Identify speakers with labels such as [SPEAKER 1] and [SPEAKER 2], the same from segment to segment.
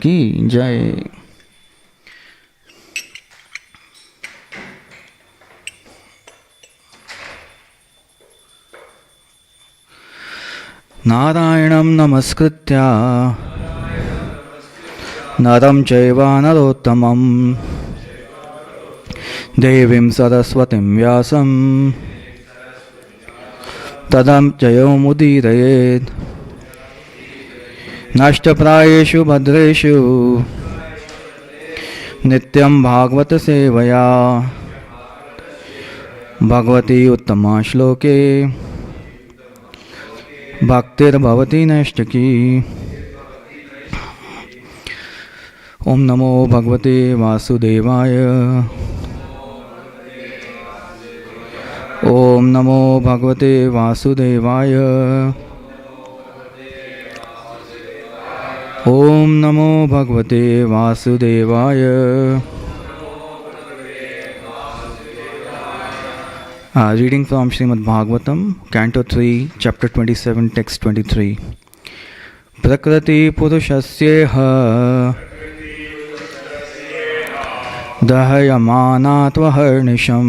[SPEAKER 1] की जय। नारायणं नमस्कृत्य नरं चैव नरोत्तमं देवीं सरस्वतीं व्यासं ततं जयमुदीरयेत्। नष्टप्रायेषु भद्रेषु नित्यं भागवत सेवया भगवती उत्तमा श्लोके भक्तिर्भवति नैष्टिकी। ओम नमो भगवते वासुदेवाय। ओम नमो भगवते वासुदेवाय। ओम नमो भगवते वासुदेवाय। Reading from Srimad Bhagavatam, Canto 3, Chapter 27, Text 23. Prakriti Purushasyeha Dahayamana Tvaharnisham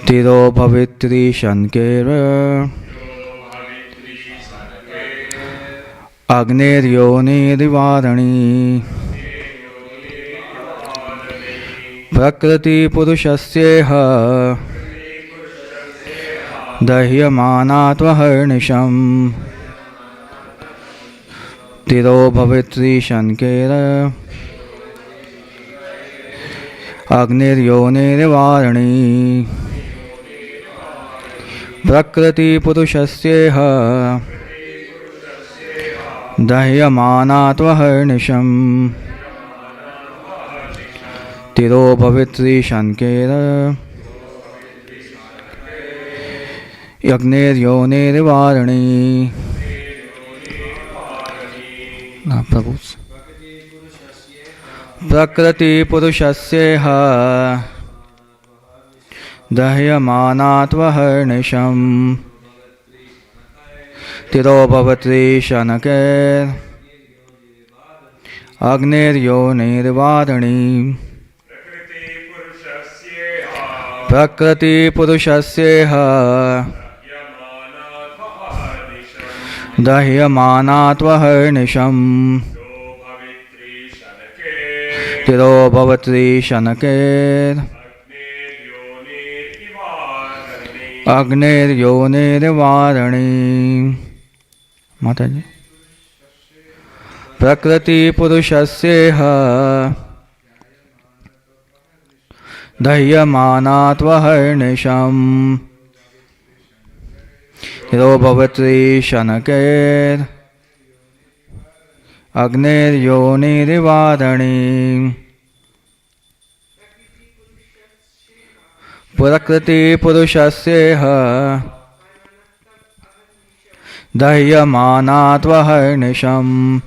[SPEAKER 1] Tiro Bhavitri Shankera Agneryoni Divarani. प्रकृति पुरुषस्येह दह्यमानात्वहर्निशम् तिरो भवित्री शनकेर अग्निर्योनिर्वारिणी। प्रकृति पुरुषस्येह दह्यमानात्वहर्निशम् तिरो भवित्री शनकेर अग्निर्योनिर्वारिणी। प्रभु प्रकृति पुरुषस्येह दह्यमानात्वहर्निशम् तिरो भवत्री शनकेर अग्निर्योनिर्वारिणी। प्रकृति पुरुषस्येह दह्यमानात्वहर्निशम् तिरो भवत्री शनकेर अग्निर्योनिर्वारिणी। माता जी प्रकृति पुरुषस्येह दह्यमानात्वहर्निशम् तिरो भवत्री शनकेर अग्निर्योनिर्वारिणी। प्रकृति पुरुषस्येह दह्यमानात्वहर्निशम्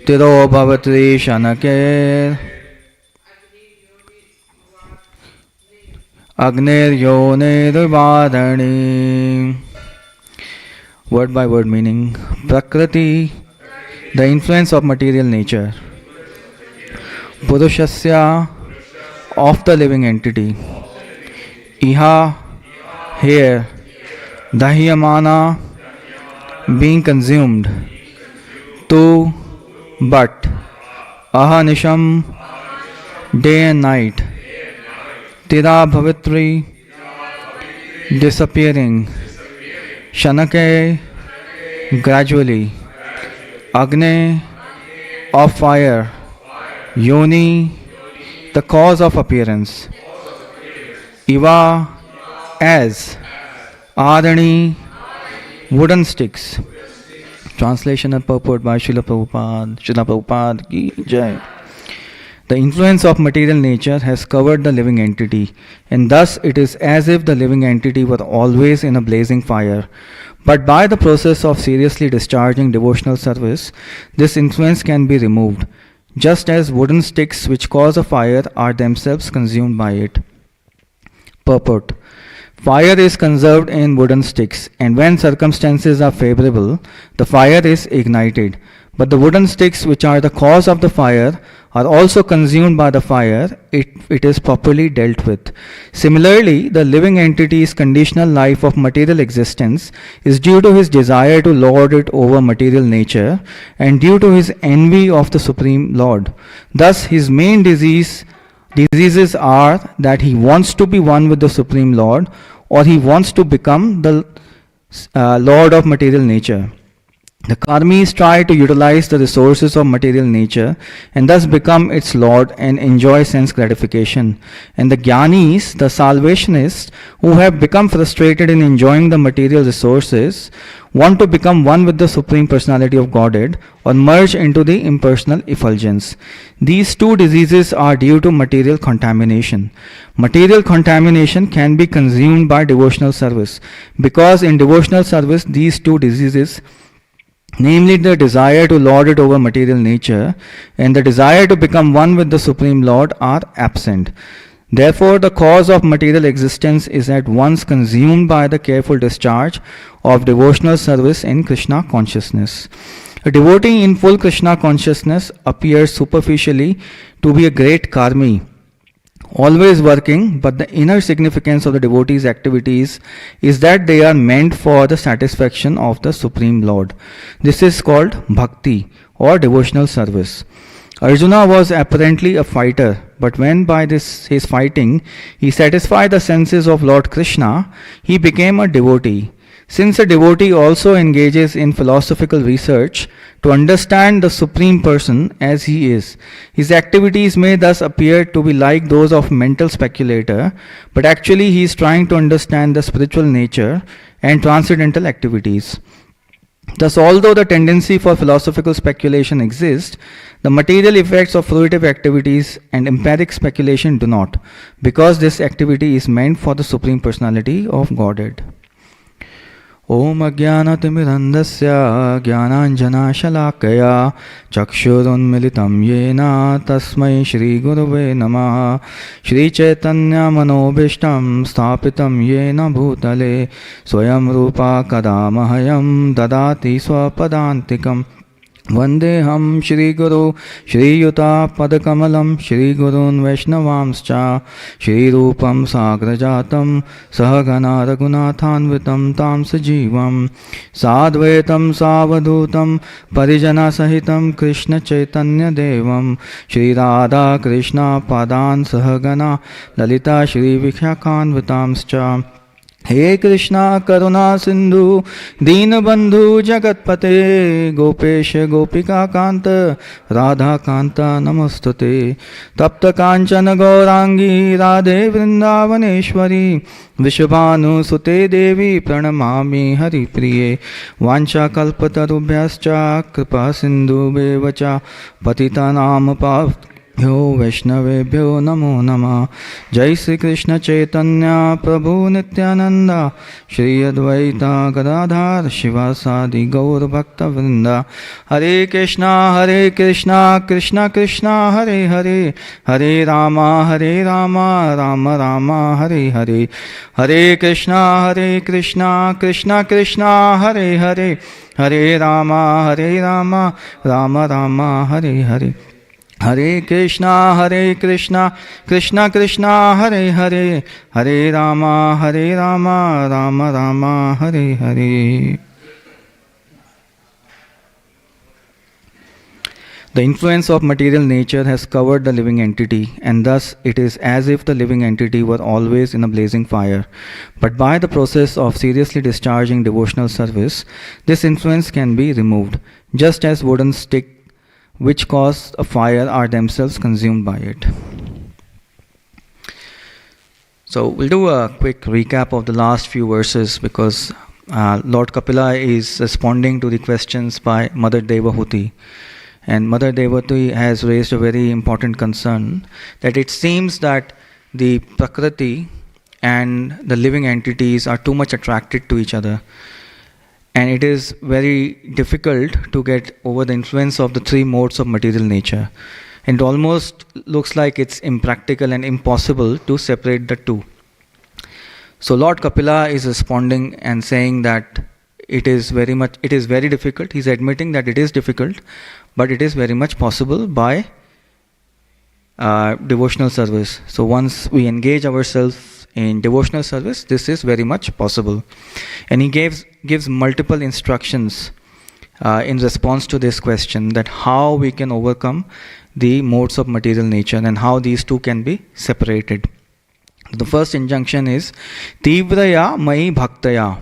[SPEAKER 1] तिरो भवत्री शनकेर अग्निर्योनिर्वारिणी। Word by word meaning. Prakriti, the influence of material nature. Purushasya, of the living entity. Iha, here. Dahyamana, being consumed. Tu, but. Ahanisham, day and night. Tira bhavitri, disappearing. Shanake, gradually. Agne, of fire. Yoni, the cause of appearance. Iva, as. Adani, wooden sticks. Translation and purport by Srila Prabhupada. Srila Prabhupada ki jai. The influence of material nature has covered the living entity, and thus it is as if the living entity were always in a blazing fire. But by the process of seriously discharging devotional service, this influence can be removed, just as wooden sticks which cause a fire are themselves consumed by it. Purport. Fire is conserved in wooden sticks, and when circumstances are favorable, the fire is ignited. But the wooden sticks, which are the cause of the fire, are also consumed by the fire if it is properly dealt with. Similarly, the living entity's conditional life of material existence is due to his desire to lord it over material nature and due to his envy of the Supreme Lord. Thus, his main diseases are that he wants to be one with the Supreme Lord or he wants to become the Lord of material nature. The karmis try to utilize the resources of material nature and thus become its lord and enjoy sense gratification. And the jnanis, the salvationists, who have become frustrated in enjoying the material resources, want to become one with the Supreme Personality of Godhead or merge into the impersonal effulgence. These two diseases are due to material contamination. Material contamination can be consumed by devotional service because in devotional service these two diseases, namely the desire to lord it over material nature and the desire to become one with the Supreme Lord, are absent. Therefore, the cause of material existence is at once consumed by the careful discharge of devotional service in Krishna consciousness. A devotee in full Krishna consciousness appears superficially to be a great karmi, always working, but the inner significance of the devotee's activities is that they are meant for the satisfaction of the Supreme Lord. This is called bhakti or devotional service. Arjuna was apparently a fighter, but when by his fighting he satisfied the senses of Lord Krishna, he became a devotee. Since a devotee also engages in philosophical research to understand the Supreme Person as he is, his activities may thus appear to be like those of mental speculator, but actually he is trying to understand the spiritual nature and transcendental activities. Thus, although the tendency for philosophical speculation exists, the material effects of fruitive activities and empiric speculation do not, because this activity is meant for the Supreme Personality of Godhead. Om Ajnanatimirandasya Jnananjanashalakaya Chakshurunmilitam Yena Tasmai Shri Gurave Namaha Shri Chaitanya Manobhishtam Sthapitam Yena Bhutale Swayam Rupa Kadamahayam Dadati Swapadantikam Vandeham Shri Guru Shri Yuta Padakamalam Shri Gurun Vaishnavamscha Shri Rupam Sagrajatam Sahagana Raghunathanvitam Tam Sajivam Sadvaitam Savadhutam Parijana Sahitam Krishna Chaitanya Devam Shri Radha Krishna Padan Sahagana Lalita Shri Vikhyakanvitamscha हे कृष्णा करुणा सिंधु दीनबंधु जगतपते गोपेश गोपिका कांत राधा कांता नमस्तुते तप्त कांचन गौरांगी राधे वृंदावनेश्वरी विश्वभानुसुते देवी प्रणमामि हरिप्रिये वाञ्छाकल्पतरुभ्यश्च कृपा सिन्धुभ्येव च पतितानां पावनेभ्यो वैष्णवेभ्यो नमो नमः। जय श्री कृष्ण चैतन्य प्रभु नित्यानंद श्री अद्वैता गदाधर शिवासादि गौर भक्त वृंद। हरे कृष्णा कृष्णा कृष्णा हरे हरे हरे राम राम राम हरे हरे। हरे कृष्णा कृष्णा कृष्णा हरे हरे हरे राम राम राम हरे हरे। हरे Krishna Krishna Krishna Hare Hare Hare Ram Ram Ram Hare Hare. The influence of material nature has covered the living entity, and thus it is as if the living entity were always in a blazing fire. But by the process of seriously discharging devotional service, this influence can be removed, just as wooden sticks which cause a fire are themselves consumed by it. So we'll do a quick recap of the last few verses because Lord Kapila is responding to the questions by Mother Devahuti. And Mother Devahuti has raised a very important concern that it seems that the Prakriti and the living entities are too much attracted to each other. And it is very difficult to get over the influence of the three modes of material nature. And it almost looks like it's impractical and impossible to separate the two. So Lord Kapila is responding and saying that it is very difficult. He's admitting that it is difficult, but it is very much possible by devotional service. So once we engage ourselves in devotional service, this is very much possible. And he gives multiple instructions in response to this question, that how we can overcome the modes of material nature and how these two can be separated. The first injunction is Tivraya Mai Bhaktaya.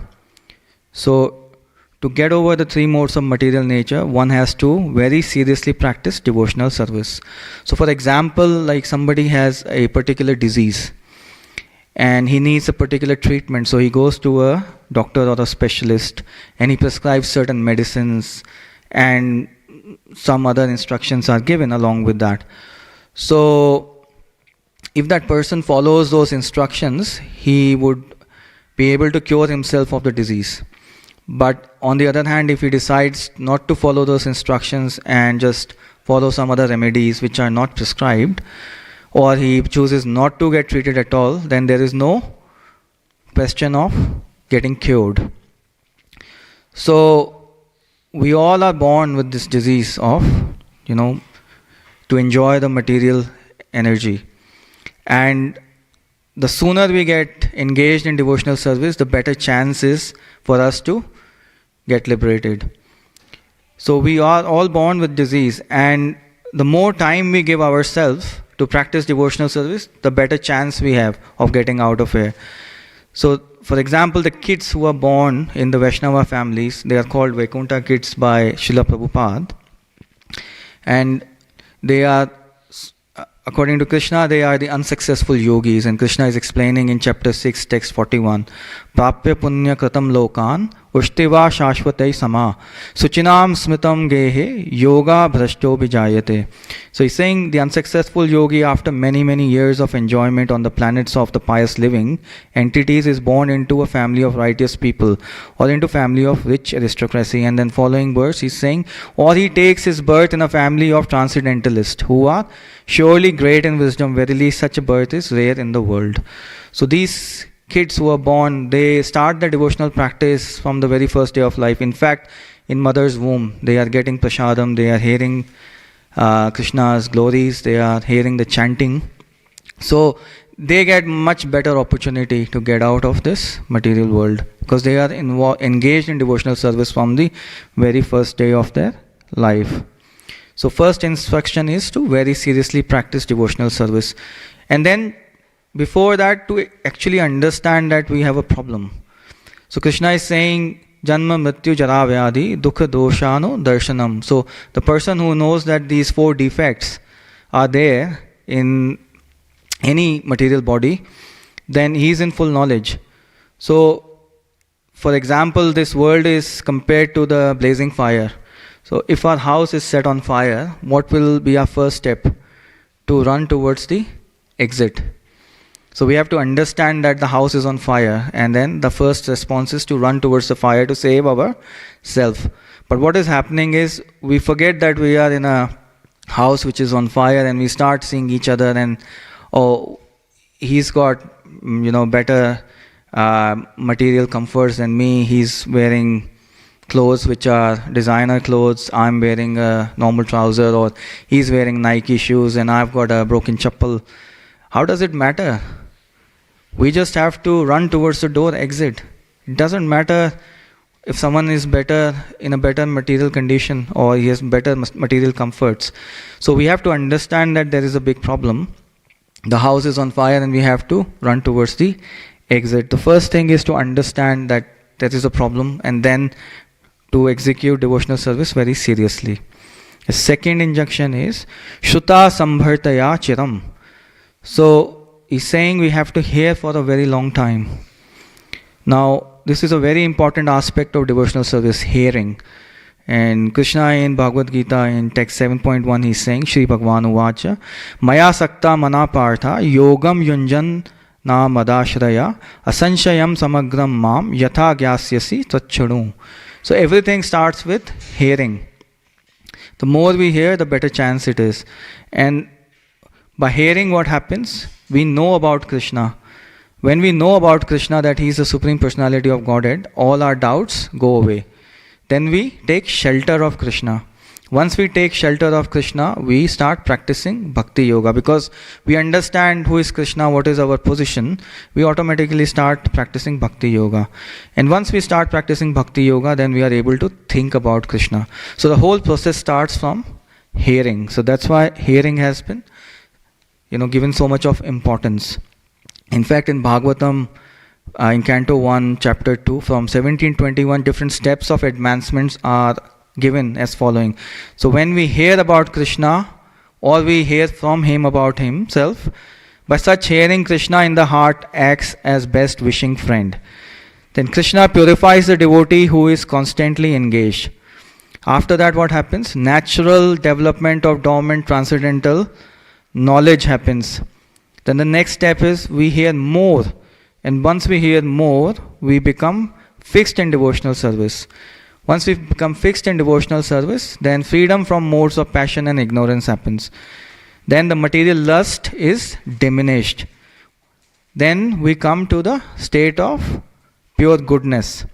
[SPEAKER 1] So, to get over the three modes of material nature, one has to very seriously practice devotional service. So, for example, like somebody has a particular disease and he needs a particular treatment, so he goes to a doctor or a specialist and he prescribes certain medicines and some other instructions are given along with that. So, if that person follows those instructions, he would be able to cure himself of the disease. But on the other hand, if he decides not to follow those instructions and just follow some other remedies which are not prescribed, or he chooses not to get treated at all, then there is no question of getting cured. So we all are born with this disease of, to enjoy the material energy. And the sooner we get engaged in devotional service, the better chance is for us to get liberated. So we are all born with disease, and the more time we give ourselves to practice devotional service, the better chance we have of getting out of here. So, for example, the kids who are born in the Vaishnava families, they are called Vaikuntha kids by Srila Prabhupada. And they are, according to Krishna, they are the unsuccessful yogis. And Krishna is explaining in chapter 6, text 41, Prapya punya kratam lokan ushtiva shashvatei sama suchinam smritam gehe yoga bhrashto vijayate. So he's saying the unsuccessful yogi, after many, many years of enjoyment on the planets of the pious living entities, is born into a family of righteous people or into family of rich aristocracy. And then following verse, he's saying, or he takes his birth in a family of transcendentalists who are surely great in wisdom. Verily, such a birth is rare in the world. So these kids who are born, they start their devotional practice from the very first day of life. In fact, in mother's womb, they are getting prasadam, they are hearing Krishna's glories, they are hearing the chanting. So they get much better opportunity to get out of this material world because they are engaged in devotional service from the very first day of their life. So first instruction is to very seriously practice devotional service. And then before that, to actually understand that we have a problem. So Krishna is saying, Janma Mrityu Jara Vyadhi Dukha Doshano Darshanam. So the person who knows that these four defects are there in any material body, then he is in full knowledge. So, for example, this world is compared to the blazing fire. So if our house is set on fire, what will be our first step? To run towards the exit. So we have to understand that the house is on fire, and then the first response is to run towards the fire to save ourselves. But what is happening is we forget that we are in a house which is on fire, and we start seeing each other and, oh, he's got better material comforts than me. He's wearing clothes which are designer clothes. I'm wearing a normal trouser, or he's wearing Nike shoes and I've got a broken chappal. How does it matter? We just have to run towards the door exit. It doesn't matter if someone is better, in a better material condition, or he has better material comforts. So we have to understand that there is a big problem. The house is on fire and we have to run towards the exit. The first thing is to understand that there is a problem, and then to execute devotional service very seriously. The second injunction is Shuta Sambhartaya Chiram. So he's saying we have to hear for a very long time. Now, this is a very important aspect of devotional service, hearing. And Krishna in Bhagavad Gita in text 7.1, he's saying, Shri Bhagavan Uvacha, Maya Sakta Mana Partha Yogam Yunjan Na Madashraya Asanshayam Samagram Mam Yatha Gyasyasi Tachadu. So everything starts with hearing. The more we hear, the better chance it is. And by hearing, what happens? We know about Krishna. When we know about Krishna, that he is the Supreme Personality of Godhead, all our doubts go away. Then we take shelter of Krishna. Once we take shelter of Krishna, we start practicing Bhakti Yoga, because we understand who is Krishna, what is our position. We automatically start practicing Bhakti Yoga. And once we start practicing Bhakti Yoga, then we are able to think about Krishna. So the whole process starts from hearing. So that's why hearing has been, given so much of importance. In fact, in Bhagavatam, in Canto 1, Chapter 2, from 1721, different steps of advancements are given as following. So when we hear about Krishna, or we hear from him about himself, by such hearing, Krishna in the heart acts as best wishing friend. Then Krishna purifies the devotee who is constantly engaged. After that, what happens? Natural development of dormant transcendental knowledge happens. Then the next step is we hear more. And once we hear more, we become fixed in devotional service. Once we become fixed in devotional service, then freedom from modes of passion and ignorance happens. Then the material lust is diminished. Then we come to the state of pure goodness.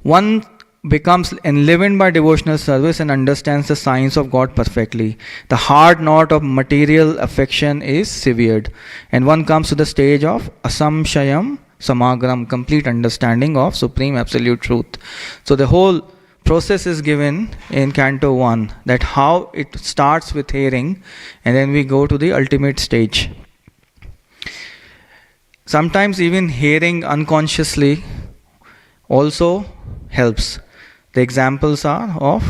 [SPEAKER 1] One becomes enlivened by devotional service and understands the science of God perfectly. The hard knot of material affection is severed, and one comes to the stage of asamshayam samagram, complete understanding of supreme absolute truth. So the whole process is given in Canto 1, that how it starts with hearing, and then we go to the ultimate stage. Sometimes even hearing unconsciously also helps. The examples are of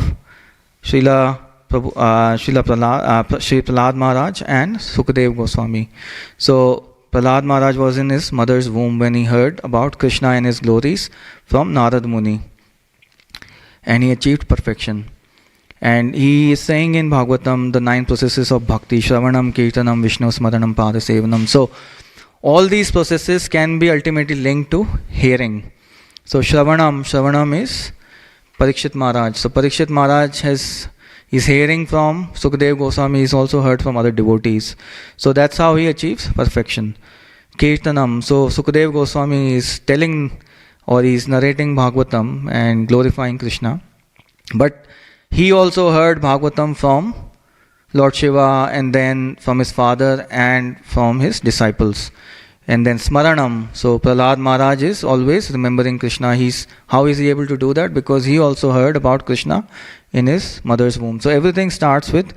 [SPEAKER 1] Srila Prahlad Maharaj and Sukadev Goswami. So Prahlad Maharaj was in his mother's womb when he heard about Krishna and his glories from Narad Muni, and he achieved perfection. And he is saying in Bhagavatam the 9 processes of bhakti: Shravanam, Kirtanam, Vishnu Smaranam, Padasevanam. So all these processes can be ultimately linked to hearing. So Shravanam is Parikshit Maharaj. So Parikshit Maharaj is hearing from Sukadev Goswami, is also heard from other devotees. So that's how he achieves perfection. Kirtanam, so Sukadev Goswami is telling, or he is narrating Bhagavatam and glorifying Krishna. But he also heard Bhagavatam from Lord Shiva, and then from his father and from his disciples. And then Smaranam, so Prahlad Maharaj is always remembering Krishna. How is he able to do that? Because he also heard about Krishna in his mother's womb. So everything starts with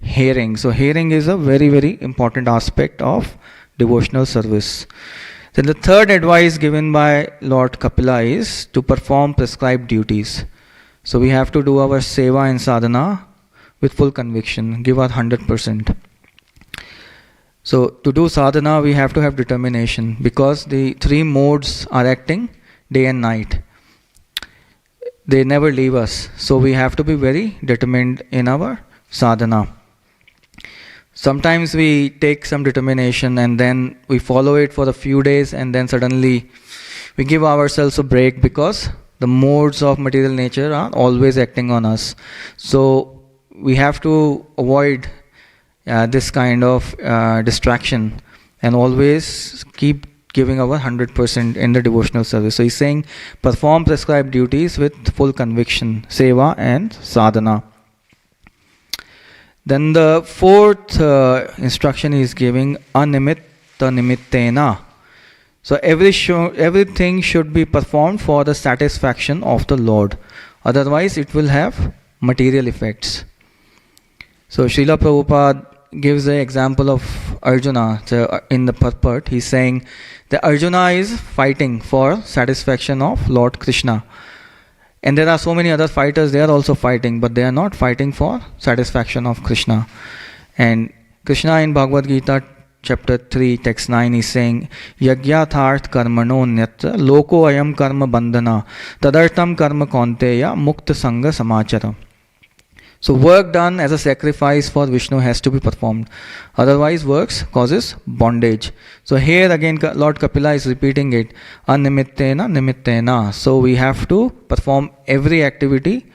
[SPEAKER 1] hearing. So hearing is a very, very important aspect of devotional service. Then the third advice given by Lord Kapila is to perform prescribed duties. So we have to do our seva and sadhana with full conviction, give our 100%. So to do sadhana, we have to have determination, because the 3 modes are acting day and night. They never leave us. So we have to be very determined in our sadhana. Sometimes we take some determination and then we follow it for a few days, and then suddenly we give ourselves a break, because the modes of material nature are always acting on us. So we have to avoid this kind of distraction and always keep giving our 100% in the devotional service. So he's saying perform prescribed duties with full conviction, seva and sadhana. Then the fourth instruction he is giving, animitta nimittena. So everything should be performed for the satisfaction of the Lord. Otherwise it will have material effects. So Srila Prabhupada gives the example of Arjuna. So in the purport, he's saying that Arjuna is fighting for satisfaction of Lord Krishna. And there are so many other fighters, they are also fighting, but they are not fighting for satisfaction of Krishna. And Krishna in Bhagavad Gita, chapter 3, text 9 is saying, Yagyatharth karmano nyatra loko ayam karma bandhana tadartam karma kaunteya mukta sangha samachara. So work done as a sacrifice for Vishnu has to be performed. Otherwise works causes bondage. So here again Lord Kapila is repeating it. Animittena nimittena. So we have to perform every activity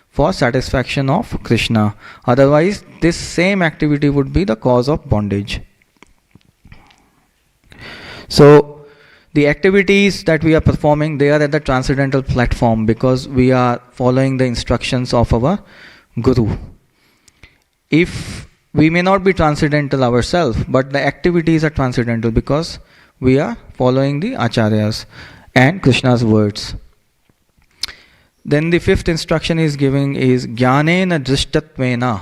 [SPEAKER 1] for satisfaction of Krishna. Otherwise this same activity would be the cause of bondage. So the activities that we are performing, they are at the transcendental platform because we are following the instructions of our Guru. If we may not be transcendental ourselves, but the activities are transcendental because we are following the Acharyas and Krishna's words. Then the fifth instruction is giving is Jnanena Drishtatvena.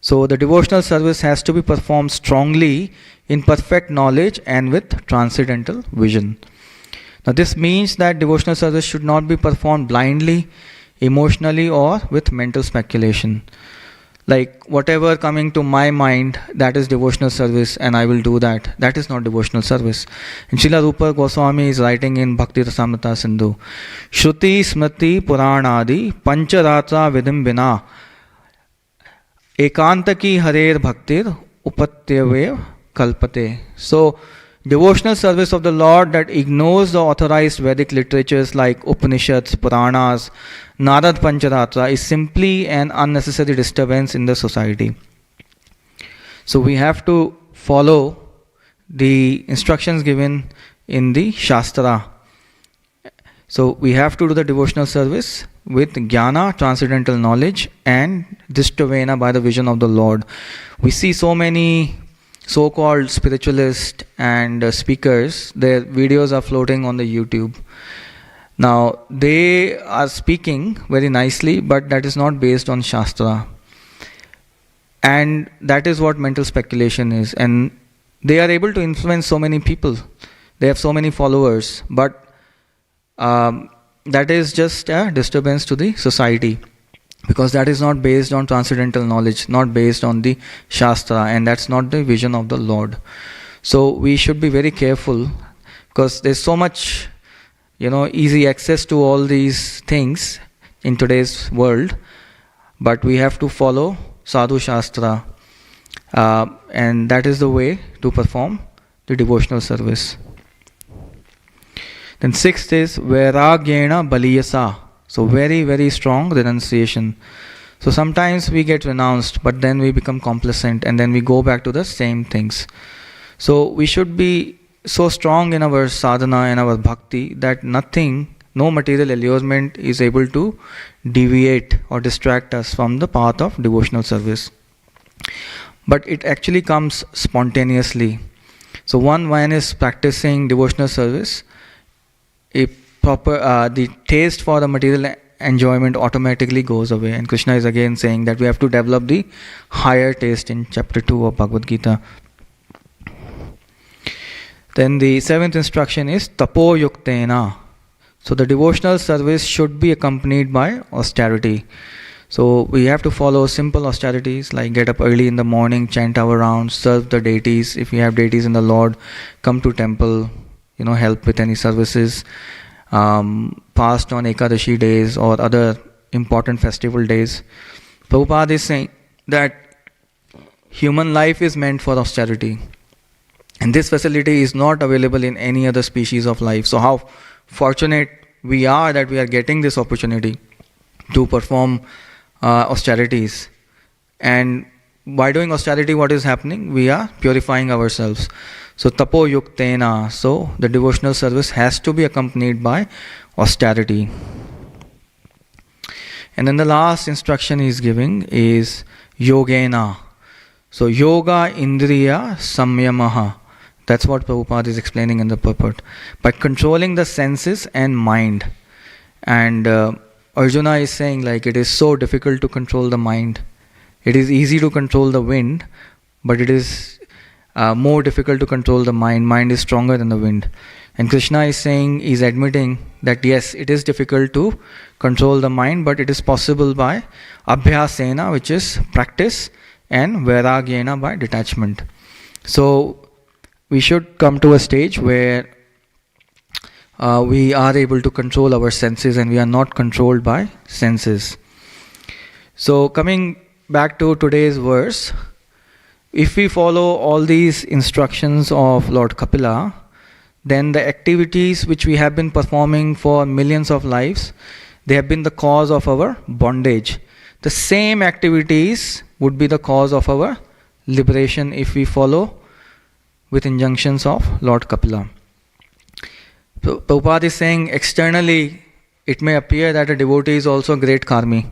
[SPEAKER 1] So the devotional service has to be performed strongly in perfect knowledge and with transcendental vision. Now this means that devotional service should not be performed blindly, emotionally, or with mental speculation. Like whatever coming to my mind, that is devotional service and I will do that. That is not devotional service. And Srila Rupa Goswami is writing in Bhakti Rasamrita Sindhu, Shruti Smriti Puranadi Pancharatra Vidim Vina Ekantaki Harer Bhaktir Upatyavev Kalpate. So, devotional service of the Lord that ignores the authorized Vedic literatures like Upanishads, Puranas, Narad Pancharatra is simply an unnecessary disturbance in the society. So we have to follow the instructions given in the Shastra. So we have to do the devotional service with Jnana, transcendental knowledge, and Dishtavena by the vision of the Lord. We see so many so-called spiritualists and speakers, their videos are floating on the YouTube. Now, they are speaking very nicely, but that is not based on Shastra. And that is what mental speculation is. And they are able to influence so many people. They have so many followers, but that is just a disturbance to the society. Because that is not based on transcendental knowledge, not based on the Shastra, and that's not the vision of the Lord. So we should be very careful, because there's so much, easy access to all these things in today's world, but we have to follow Sadhu Shastra, and that is the way to perform the devotional service. Then sixth is Vairagyena Baliyasa. So very, very strong renunciation. So sometimes we get renounced, but then we become complacent and then we go back to the same things. So we should be so strong in our sadhana and our bhakti that nothing, no material allurement is able to deviate or distract us from the path of devotional service. But it actually comes spontaneously. So one man is practicing devotional service, the taste for the material enjoyment automatically goes away, and Krishna is again saying that we have to develop the higher taste in chapter 2 of Bhagavad Gita. Then the seventh instruction is Tapo Yuktena. So the devotional service should be accompanied by austerity. So we have to follow simple austerities like get up early in the morning, chant our rounds, serve the deities. If we have deities in the Lord, come to temple, help with any services. Fast on Ekadashi days or other important festival days. Prabhupada is saying that human life is meant for austerity, and this facility is not available in any other species of life. So how fortunate we are that we are getting this opportunity to perform austerities. And by doing austerity, what is happening? We are purifying ourselves. So tapo yuktena. So the devotional service has to be accompanied by austerity. And then the last instruction he is giving is yogena. So yoga indriya samyamaha. That's what Prabhupada is explaining in the purport. By controlling the senses and mind. And Arjuna is saying like it is so difficult to control the mind. It is easy to control the wind, but it is more difficult to control the mind. Mind is stronger than the wind. And Krishna is saying, is admitting that yes, it is difficult to control the mind, but it is possible by abhyasena, which is practice, and vairagyena by detachment. So we should come to a stage where we are able to control our senses and we are not controlled by senses. So coming back to today's verse, if we follow all these instructions of Lord Kapila, then the activities which we have been performing for millions of lives, they have been the cause of our bondage. The same activities would be the cause of our liberation if we follow with injunctions of Lord Kapila. Prabhupada is saying externally it may appear that a devotee is also a great karmi,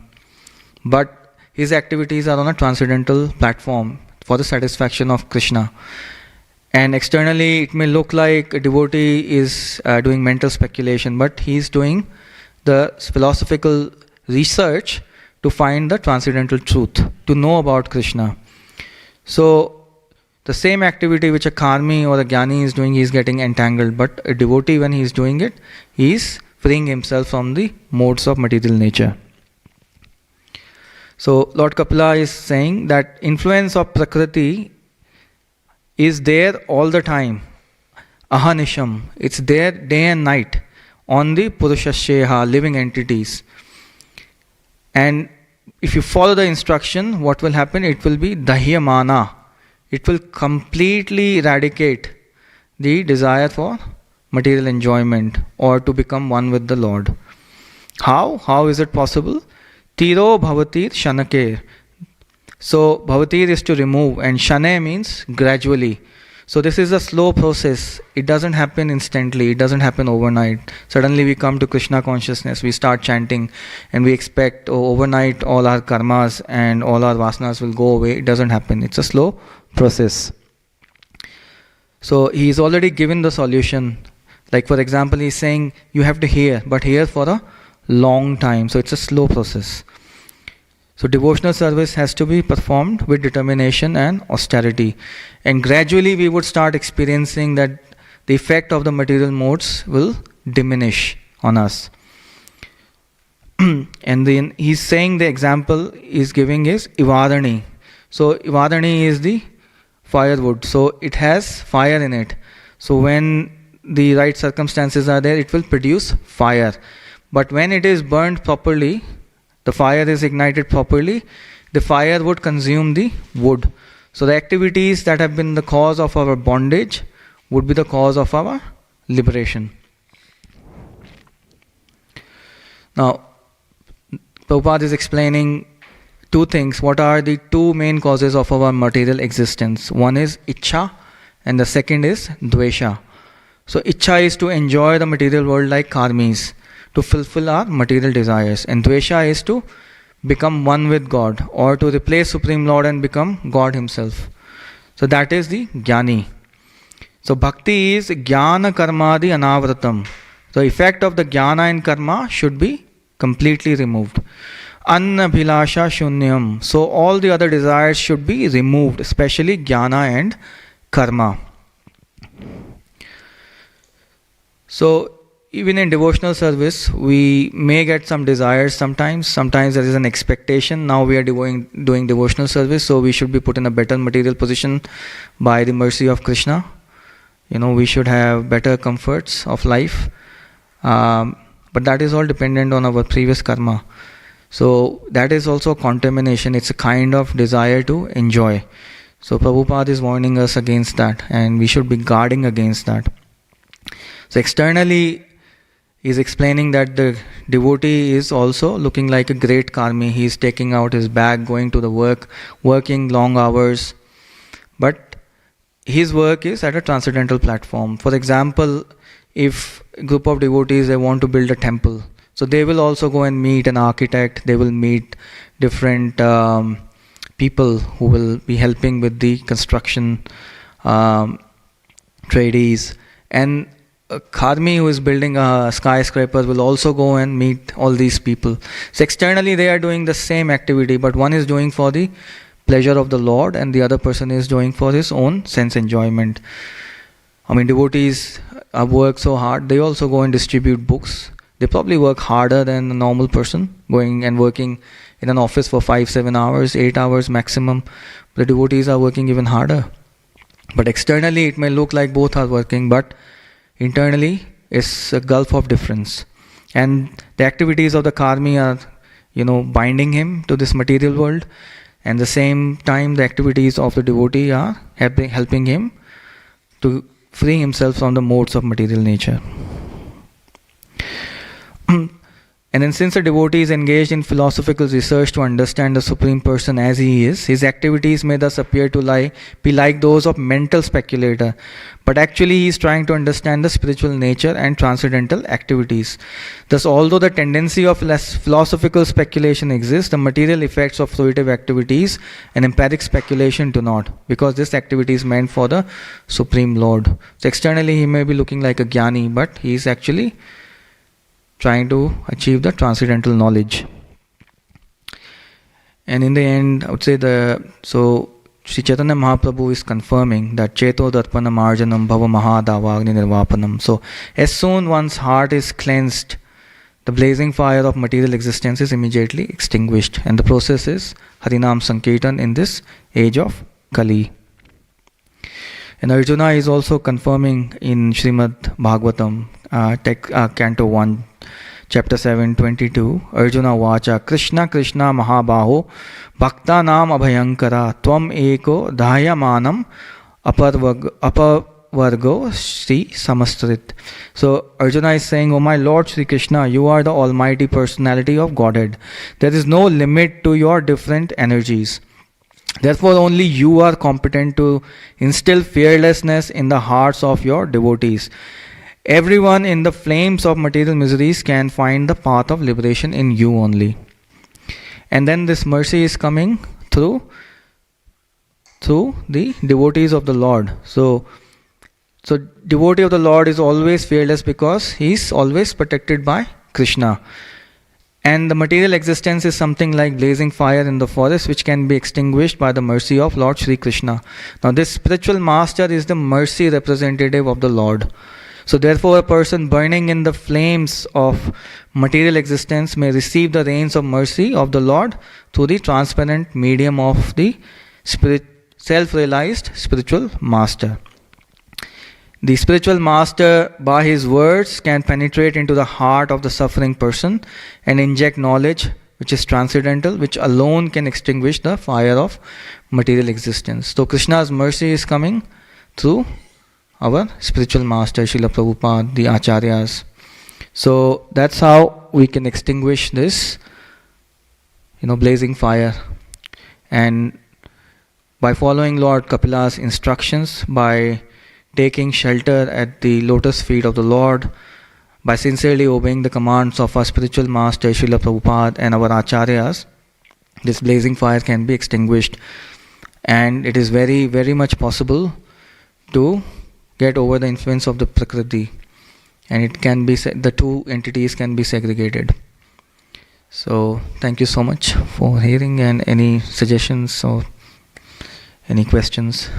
[SPEAKER 1] but his activities are on a transcendental platform for the satisfaction of Krishna. And externally it may look like a devotee is doing mental speculation, but he is doing the philosophical research to find the transcendental truth, to know about Krishna. So the same activity which a karmi or a jnani is doing, he is getting entangled, but a devotee, when he is doing it, he is freeing himself from the modes of material nature. So Lord Kapila is saying that influence of Prakriti is there all the time. Ahanisham, it's there day and night on the Purushasheha, living entities. And if you follow the instruction, what will happen? It will be Dahyamana. It will completely eradicate the desire for material enjoyment or to become one with the Lord. How? How is it possible? Tiro bhavatir shanake. So bhavatir is to remove, and shane means gradually. So this is a slow process. It doesn't happen instantly. It doesn't happen overnight. Suddenly we come to Krishna consciousness, we start chanting, and we expect overnight all our karmas and all our vasanas will go away. It doesn't happen. It's a slow process. So he is already given the solution. Like for example, he is saying you have to hear, but hear for a long time. So it's a slow process. So devotional service has to be performed with determination and austerity. And gradually we would start experiencing that the effect of the material modes will diminish on us. And then he's saying the example he's giving is Ivarani. So Ivarani is the firewood. So it has fire in it. So when the right circumstances are there, it will produce fire. But when it is burned properly, the fire is ignited properly, the fire would consume the wood. So the activities that have been the cause of our bondage would be the cause of our liberation. Now, Prabhupada is explaining two things. What are the two main causes of our material existence? One is Ichcha and the second is Dvesha. So Ichcha is to enjoy the material world like karmis, to fulfill our material desires, and Dvesha is to become one with God or to replace Supreme Lord and become God Himself. So that is the Jnani. So Bhakti is Jnana Karmadi Anavratam. The effect of the Jnana and Karma should be completely removed. Anna Bhilasha Shunyam. So all the other desires should be removed, especially Jnana and Karma. So even in devotional service, we may get some desires sometimes. Sometimes there is an expectation. Now we are doing devotional service, so we should be put in a better material position by the mercy of Krishna. We should have better comforts of life. But that is all dependent on our previous karma. So that is also contamination. It's a kind of desire to enjoy. So Prabhupada is warning us against that, and we should be guarding against that. So externally, he is explaining that the devotee is also looking like a great karmi. He is taking out his bag, going to the work, working long hours. But his work is at a transcendental platform. For example, if a group of devotees, they want to build a temple, so they will also go and meet an architect. They will meet different people who will be helping with the construction, tradies. And a karmi who is building a skyscraper will also go and meet all these people. So externally they are doing the same activity, but one is doing for the pleasure of the Lord and the other person is doing for his own sense enjoyment. Devotees work so hard. They also go and distribute books. They probably work harder than a normal person, going and working in an office for 5-7 hours, 8 hours maximum. The devotees are working even harder. But externally it may look like both are working, but internally is a gulf of difference. And the activities of the karmi are, binding him to this material world. And the same time, the activities of the devotee are helping him to free himself from the modes of material nature. And then, since a devotee is engaged in philosophical research to understand the Supreme Person as he is, his activities may thus appear to be like those of mental speculator. But actually, he is trying to understand the spiritual nature and transcendental activities. Thus, although the tendency of less philosophical speculation exists, the material effects of fruitive activities and empiric speculation do not, because this activity is meant for the Supreme Lord. So, externally, he may be looking like a jnani, but he is actually trying to achieve the transcendental knowledge. And in the end, I would say Sri Chaitanya Mahaprabhu is confirming that Cheto Darpana Marjanam Bhava Mahadavagni Nirvapanam. So as soon one's heart is cleansed, the blazing fire of material existence is immediately extinguished, and the process is Harinam Sankirtan in this age of Kali. And Arjuna is also confirming in Srimad Bhagavatam, Canto 1, Chapter 7, 22, Arjuna Vacha, Krishna Krishna Mahabaho, Bhakta Nam Abhayankara, Tvam Eko Dhayamanam Apavargo Sri Samastrit. So Arjuna is saying, "O my Lord Sri Krishna, you are the Almighty Personality of Godhead. There is no limit to your different energies. Therefore, only you are competent to instill fearlessness in the hearts of your devotees. Everyone in the flames of material miseries can find the path of liberation in you only." And then this mercy is coming through the devotees of the Lord. So devotee of the Lord is always fearless because he is always protected by Krishna. And the material existence is something like blazing fire in the forest, which can be extinguished by the mercy of Lord Sri Krishna. Now this spiritual master is the mercy representative of the Lord. So therefore, a person burning in the flames of material existence may receive the rains of mercy of the Lord through the transparent medium of the self-realized spiritual master. The spiritual master, by his words, can penetrate into the heart of the suffering person and inject knowledge which is transcendental, which alone can extinguish the fire of material existence. So Krishna's mercy is coming through our spiritual master, Srila Prabhupada, the Acharyas. So that's how we can extinguish this, blazing fire. And by following Lord Kapila's instructions, by taking shelter at the lotus feet of the Lord, by sincerely obeying the commands of our spiritual master, Srila Prabhupada, and our Acharyas, this blazing fire can be extinguished. And it is very, very much possible to get over the influence of the Prakriti, and it can be the two entities can be segregated. So thank you so much for hearing, and any suggestions or any questions?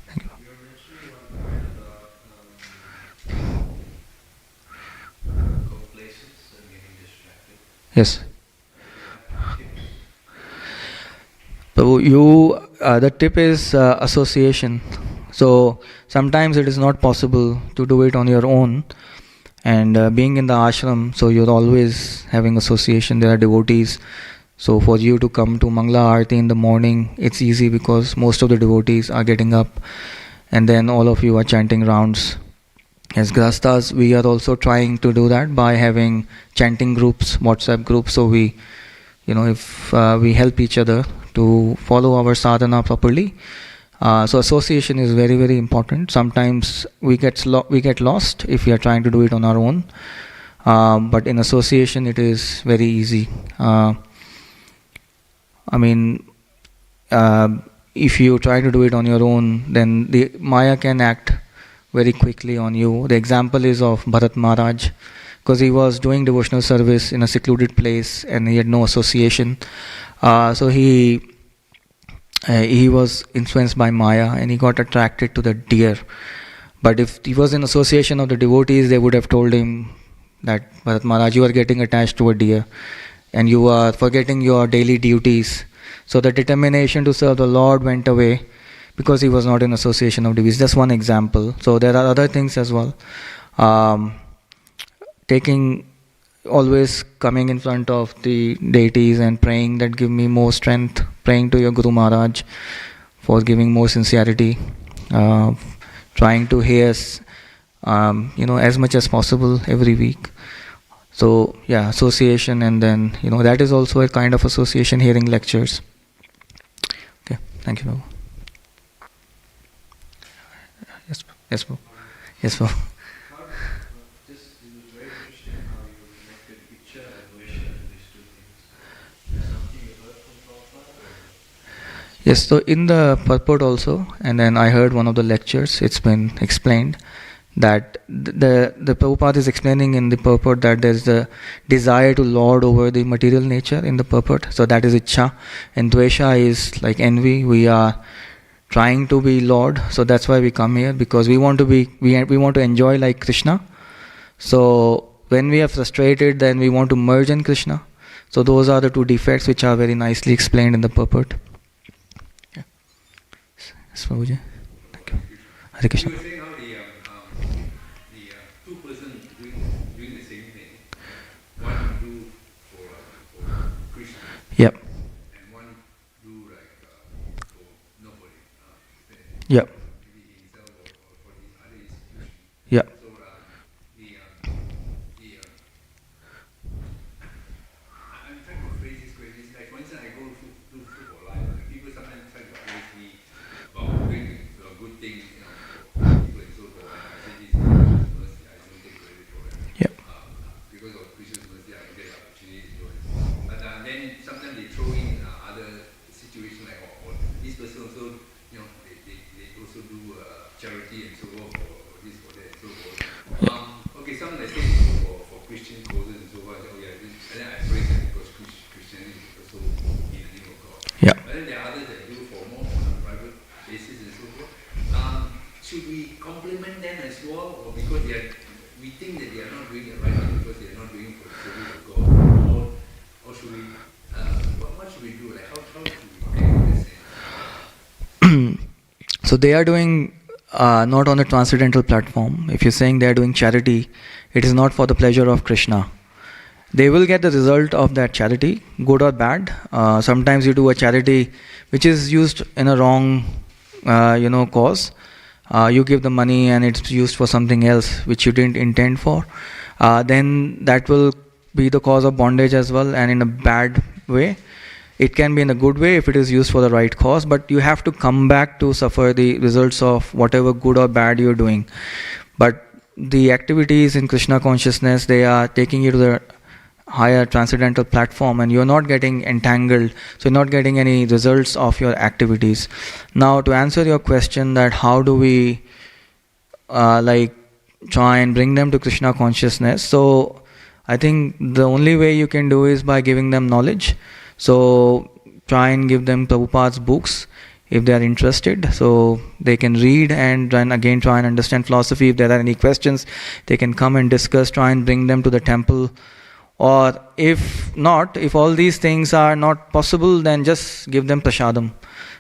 [SPEAKER 1] Thank you. Yes. So the tip is association. So sometimes it is not possible to do it on your own, and being in the ashram, so you're always having association. There are devotees. So for you to come to Mangala Aarti in the morning, it's easy because most of the devotees are getting up, and then all of you are chanting rounds. As Grastas, we are also trying to do that by having chanting groups, WhatsApp groups. So we, if we help each other to follow our sadhana properly. So association is very, very important. Sometimes we get lost if we are trying to do it on our own. But in association, it is very easy. If you try to do it on your own, then the Maya can act very quickly on you. The example is of Bharat Maharaj, because he was doing devotional service in a secluded place and he had no association. So he was influenced by Maya and he got attracted to the deer. But if he was in association of the devotees, they would have told him that, Bharat Maharaj, you are getting attached to a deer and you are forgetting your daily duties. So the determination to serve the Lord went away because he was not in association of devotees. Just one example. So there are other things as well. Always coming in front of the deities and praying that give me more strength, praying to your Guru Maharaj for giving more sincerity, trying to hear, as much as possible every week. So yeah, association, and then that is also a kind of association, hearing lectures. Okay, thank you, Prabhu. Yes, yes, Prabhu. Yes, Prabhu. Yes, so in the purport also, and then I heard one of the lectures, it's been explained that the Prabhupada is explaining in the purport that there's the desire to lord over the material nature in the purport, so that is Ichcha, and Dvesha is like envy. We are trying to be Lord, so that's why we come here, because we want to be, we want to enjoy like Krishna. So when we are frustrated, then we want to merge in Krishna. So those are the two defects which are very nicely explained in the purport. Yeah. Yes, Prabhuji. Thank you. Hare Krishna.
[SPEAKER 2] You were saying how the two persons doing the same thing. One do for Krishna.
[SPEAKER 1] Yep.
[SPEAKER 2] And one do like for nobody.
[SPEAKER 1] Yep.
[SPEAKER 2] Maybe himself or for the other institution.
[SPEAKER 1] Yep.
[SPEAKER 2] So I'm trying to phrase this question. Like for instance, I go to food for life. Like people sometimes try to praise me about doing good things, for people and so forth. And I say this is Krishna's mercy. I don't take credit for it.
[SPEAKER 1] Yep.
[SPEAKER 2] Because of Krishna's mercy, I get the opportunity to join. But then sometimes they throw in other situations like, or this person also, they also do charity and so forth, or this or that and so forth. Okay, some they say for Christian causes and so forth. Oh yeah, and then I praise them because Christianity is also in the name of God.
[SPEAKER 1] Yeah.
[SPEAKER 2] But then there are others that do for more on a private basis and so forth. Should we compliment them as well, or because we think that they are not doing the right thing because they are not doing it for the service of God, or should we? What should we do? Like how should we act in this sense?
[SPEAKER 1] So they are doing not on a transcendental platform. If you're saying they are doing charity, it is not for the pleasure of Krishna. They will get the result of that charity, good or bad. Sometimes you do a charity which is used in a wrong, cause. You give the money and it's used for something else which you didn't intend for. Then that will be the cause of bondage as well, and in a bad way. It can be in a good way if it is used for the right cause, but you have to come back to suffer the results of whatever good or bad you're doing. But the activities in Krishna consciousness, they are taking you to the higher transcendental platform, and you're not getting entangled, so you're not getting any results of your activities. Now, to answer your question that how do we try and bring them to Krishna consciousness, so I think the only way you can do is by giving them knowledge. So try and give them Prabhupada's books if they are interested, so they can read and then again try and understand philosophy. If there are any questions, they can come and discuss, try and bring them to the temple. Or if not, if all these things are not possible, then just give them prasadam.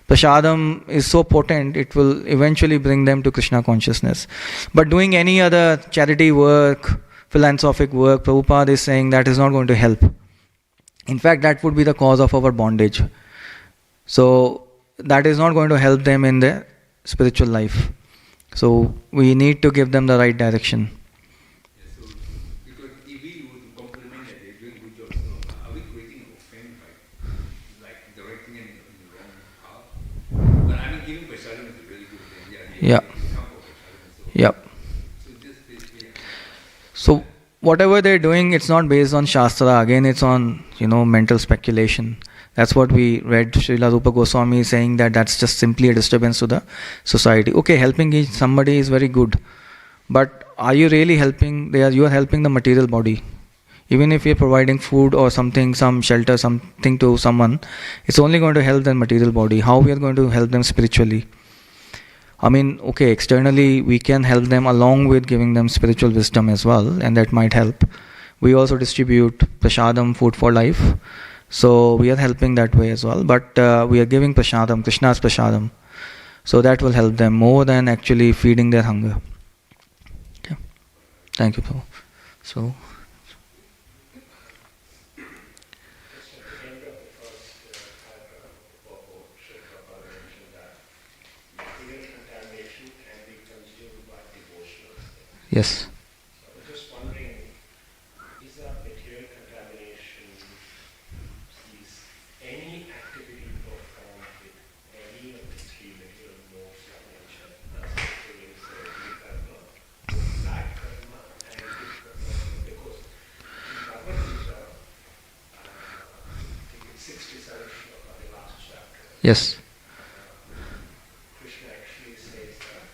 [SPEAKER 1] Prasadam is so potent, it will eventually bring them to Krishna consciousness. But doing any other charity work, philanthropic work, Prabhupada is saying that is not going to help. In fact, that would be the cause of our bondage. So that is not going to help them in their spiritual life. So we need to give them the right direction.
[SPEAKER 2] Yeah, so because if we were to compliment that they're doing good job, so are we creating an offense like directing them in the wrong path? But I mean, giving prasadam is a really good thing.
[SPEAKER 1] Yeah.
[SPEAKER 2] They come for prasadam and so on.
[SPEAKER 1] Yep.
[SPEAKER 2] So just basically.
[SPEAKER 1] So whatever they're doing, it's not based on Shastra. Again, it's on, mental speculation. That's what we read Srila Rupa Goswami saying that that's just simply a disturbance to the society. Okay, helping somebody is very good. But are you really helping? You are helping the material body. Even if you're providing food or something, some shelter, something to someone, it's only going to help the material body. How we are going to help them spiritually? I mean, okay, externally we can help them along with giving them spiritual wisdom as well, and that might help. We also distribute prasadam, food for life. So we are helping that way as well. But we are giving prasadam, Krishna's prasadam. So that will help them more than actually feeding their hunger. Okay. Thank you, Prabhu. So. Yes.
[SPEAKER 3] So I was just wondering, is that material contamination is any activity performed with any of the three material modes of nature, as including, say, vikarma, bad karma, and good karma? Because in Bhagavad Gita, I think it's 67 shloka, the last chapter,
[SPEAKER 1] Yes.
[SPEAKER 3] Krishna actually says that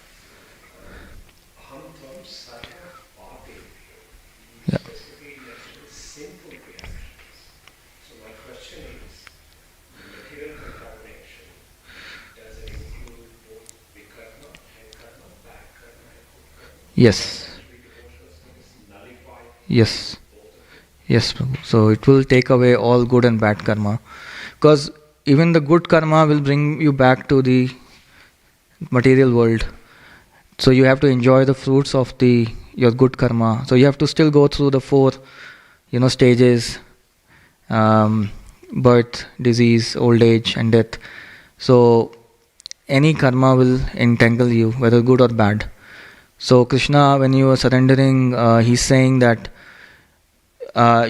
[SPEAKER 3] aham tvam sarva papebhyo. He
[SPEAKER 1] Yeah.
[SPEAKER 3] specifically mentions sinful reactions. So my question is, material contamination, does it include both vikarma and karma, bad karma and good karma?
[SPEAKER 1] Yes.
[SPEAKER 3] Actually, devotional service nullify
[SPEAKER 1] Yes.
[SPEAKER 3] both of them?
[SPEAKER 1] Yes, Prabhu. So it will take away all good and bad karma. Because even the good karma will bring you back to the material world. So you have to enjoy the fruits of the your good karma. So you have to still go through the four, stages: um, birth, disease, old age, and death. So any karma will entangle you, whether good or bad. So Krishna, when you are surrendering, he's saying that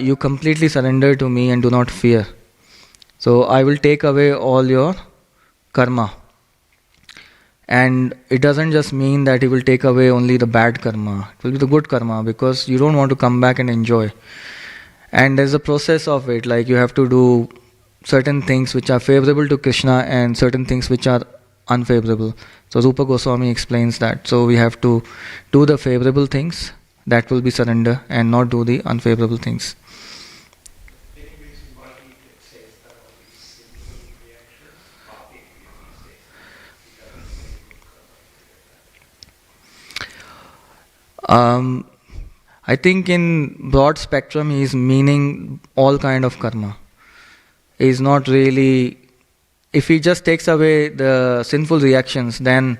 [SPEAKER 1] you completely surrender to me and do not fear. So I will take away all your karma. And it doesn't just mean that he will take away only the bad karma. It will be the good karma because you don't want to come back and enjoy. And there's a process of it, like you have to do certain things which are favorable to Krishna and certain things which are unfavorable. So Rupa Goswami explains that. So we have to do the favorable things, that will be surrender, and not do the unfavorable things.
[SPEAKER 3] Any reason why he says that all these sinful reactions, papebhyo, he says, he doesn't say good karma, like that.
[SPEAKER 1] I think in broad spectrum he is meaning all kind of karma. He is not really, if he just takes away the sinful reactions, then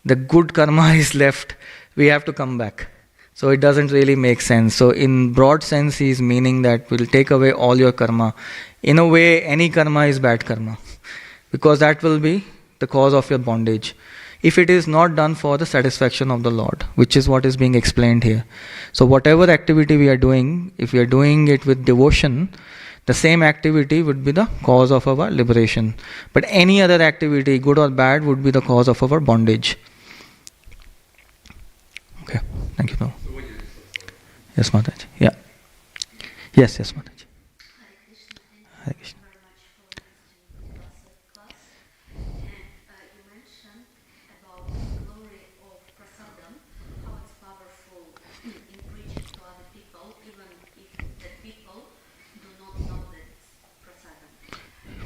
[SPEAKER 1] the good karma is left. We have to come back. So it doesn't really make sense. So in broad sense he is meaning that we'll take away all your karma. In a way, any karma is bad karma. Because that will be the cause of your bondage. If it is not done for the satisfaction of the Lord, which is what is being explained here. So whatever activity we are doing, if we are doing it with devotion, the same activity would be the cause of our liberation. But any other activity, good or bad, would be the cause of our bondage. Okay, thank you. Prabhu.
[SPEAKER 2] So what you so
[SPEAKER 1] Yes, Mataji. Yeah. Yes, Mataji.
[SPEAKER 4] Hare Krishna, thank
[SPEAKER 1] Hare
[SPEAKER 4] you
[SPEAKER 1] Krishna.
[SPEAKER 4] very much for listening to us at class. And you mentioned about the glory of prasadam, how it's powerful in preaching to other people, even if the people do not know that it's prasadam.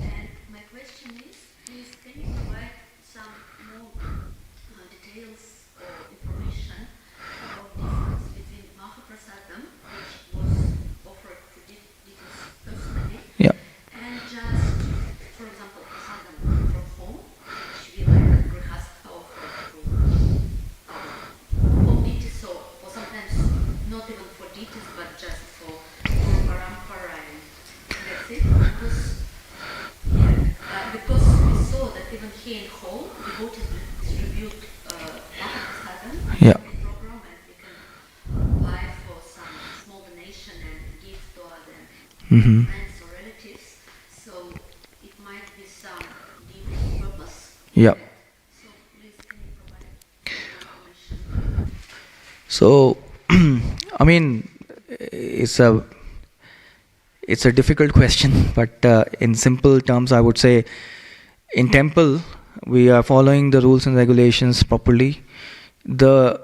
[SPEAKER 4] And my question is, please, can you provide some more details or information about difference between Mahaprasadam, which was offered to deities personally,
[SPEAKER 1] Yeah.
[SPEAKER 4] and just, for example, prasadam from home, which we like grihastha offer to all deities, or sometimes not even for deities, but just for parampara, and that's it. Because we saw that even here in home, devotees distribute Mahaprasadam
[SPEAKER 1] Yeah.
[SPEAKER 4] in program, and we can buy for some small donation and give to other
[SPEAKER 1] Mm-hmm.
[SPEAKER 4] friends or relatives. So it might be some deep purpose.
[SPEAKER 1] Yeah.
[SPEAKER 4] So please, can you provide more information?
[SPEAKER 1] So, I mean, it's a it's a difficult question, but in simple terms, I would say, in temple we are following the rules and regulations properly. The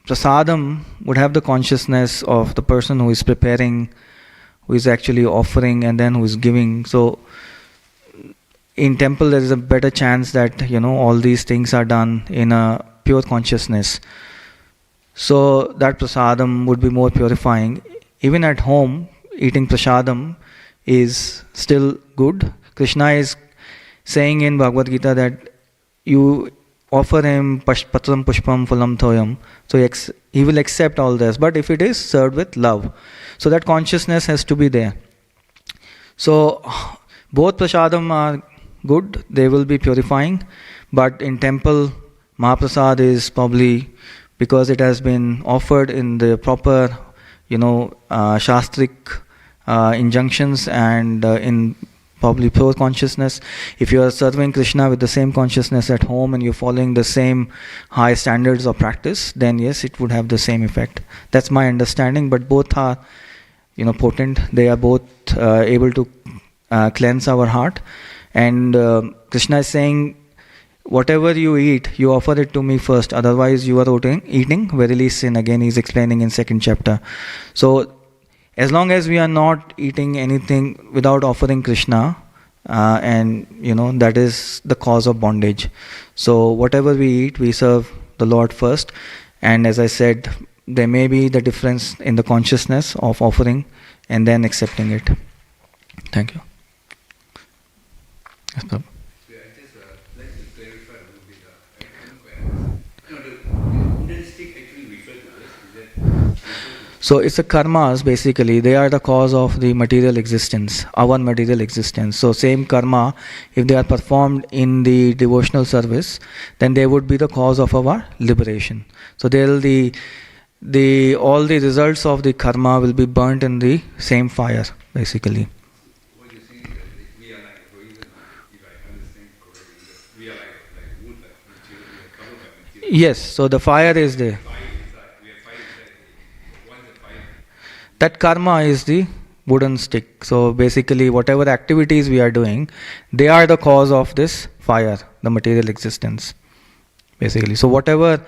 [SPEAKER 1] prasadam would have the consciousness of the person who is preparing, who is actually offering, and then who is giving. So, in temple there is a better chance that all these things are done in a pure consciousness. So that prasadam would be more purifying. Even at home, eating prasadam is still good. Krishna is saying in Bhagavad Gita that you offer him patram pushpam phulam thoyam, so he will accept all this. But if it is served with love, so that consciousness has to be there. So both prasadam are good, they will be purifying, but in temple, Mahaprasad is probably because it has been offered in the proper, shastric injunctions and in probably pure consciousness. If you are serving Krishna with the same consciousness at home and you're following the same high standards of practice, then yes, it would have the same effect. That's my understanding. But both are, potent. They are both able to cleanse our heart. And Krishna is saying, whatever you eat, you offer it to me first. Otherwise, you are eating verily sin. Again, he's explaining in second chapter. So as long as we are not eating anything without offering Krishna, and that is the cause of bondage. So whatever we eat, we serve the Lord first. And as I said, there may be the difference in the consciousness of offering and then accepting it. Thank you. Yes, Prabhu.
[SPEAKER 2] So I just like to clarify a little bit. I don't quite understand. The wooden stick actually refer to this. Is that
[SPEAKER 1] So it's the karmas basically. They are the cause of the material existence, our material existence. So same karma, if they are performed in the devotional service, then they would be the cause of our liberation. So they'll the all the results of the karma will be burnt in the same fire, basically.
[SPEAKER 2] what you're saying is that we are like, for example, if I understand correctly, that we are like wood, like material, we are covered by material.
[SPEAKER 1] Yes, so the fire is there.
[SPEAKER 2] Fire inside, we have fire inside. Once the fire,
[SPEAKER 1] That karma is the wooden stick. So basically, whatever activities we are doing, they are the cause of this fire, the material existence, basically. So whatever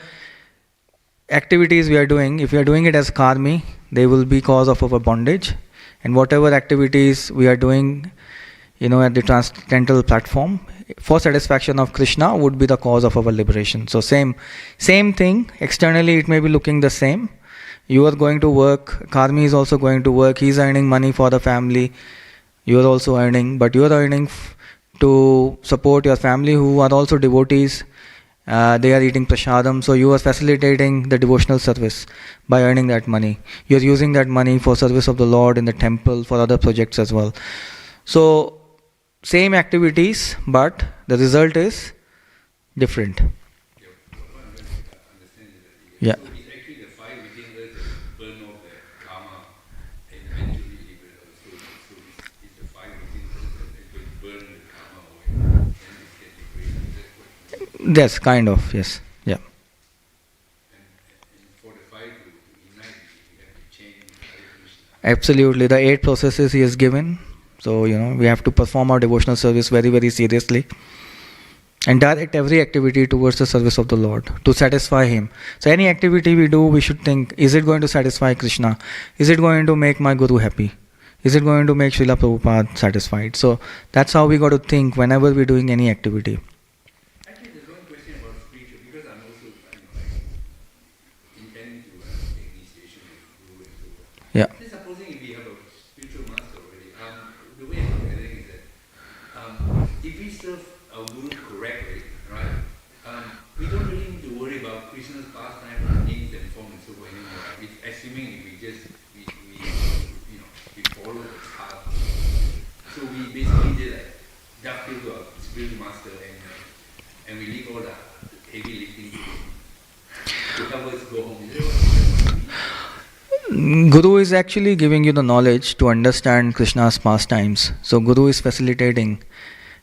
[SPEAKER 1] activities we are doing, if we are doing it as karmi, they will be cause of our bondage. And whatever activities we are doing, at the transcendental platform for satisfaction of Krishna would be the cause of our liberation. So same thing. Externally, it may be looking the same. You are going to work. Karmi is also going to work. He is earning money for the family. You are also earning, but you are earning to support your family who are also devotees. They are eating prasadam, so you are facilitating the devotional service by earning that money. You are using that money for service of the Lord in the temple, for other projects as well. So, same activities, but the result is different.
[SPEAKER 2] what I'm going to understand is that
[SPEAKER 1] Yeah.
[SPEAKER 2] so it's actually the fire within us that burn off the karma and eventually it will also, so it's the fire within us that actually burn the karma away and it gets liberated. That's what,
[SPEAKER 1] Yes, kind of, yes. Yeah.
[SPEAKER 2] and for the fire to ignite, we have to change Hare Krishna.
[SPEAKER 1] Absolutely. The 8 processes he has given. So, we have to perform our devotional service very, very seriously. And direct every activity towards the service of the Lord, to satisfy Him. So any activity we do, we should think, is it going to satisfy Krishna? Is it going to make my Guru happy? Is it going to make Srila Prabhupada satisfied? So that's how we got to think whenever we're doing any activity.
[SPEAKER 2] Actually, there's one question about spiritual, because I'm also intending to take initiation with Guru and so forth.
[SPEAKER 1] Yeah.
[SPEAKER 2] Then supposing if we have a spiritual master already, the way I'm looking at it is that if we serve our Guru correctly, right, we don't really need to worry about Krishna's pastime, names and form and so forth anymore. Right? Assuming if we just we follow the path. So we basically just like dovetail to our spiritual master and we leave all the heavy lifting to help us go home. Is that what you mean?
[SPEAKER 1] Guru is actually giving you the knowledge to understand Krishna's pastimes. So Guru is facilitating.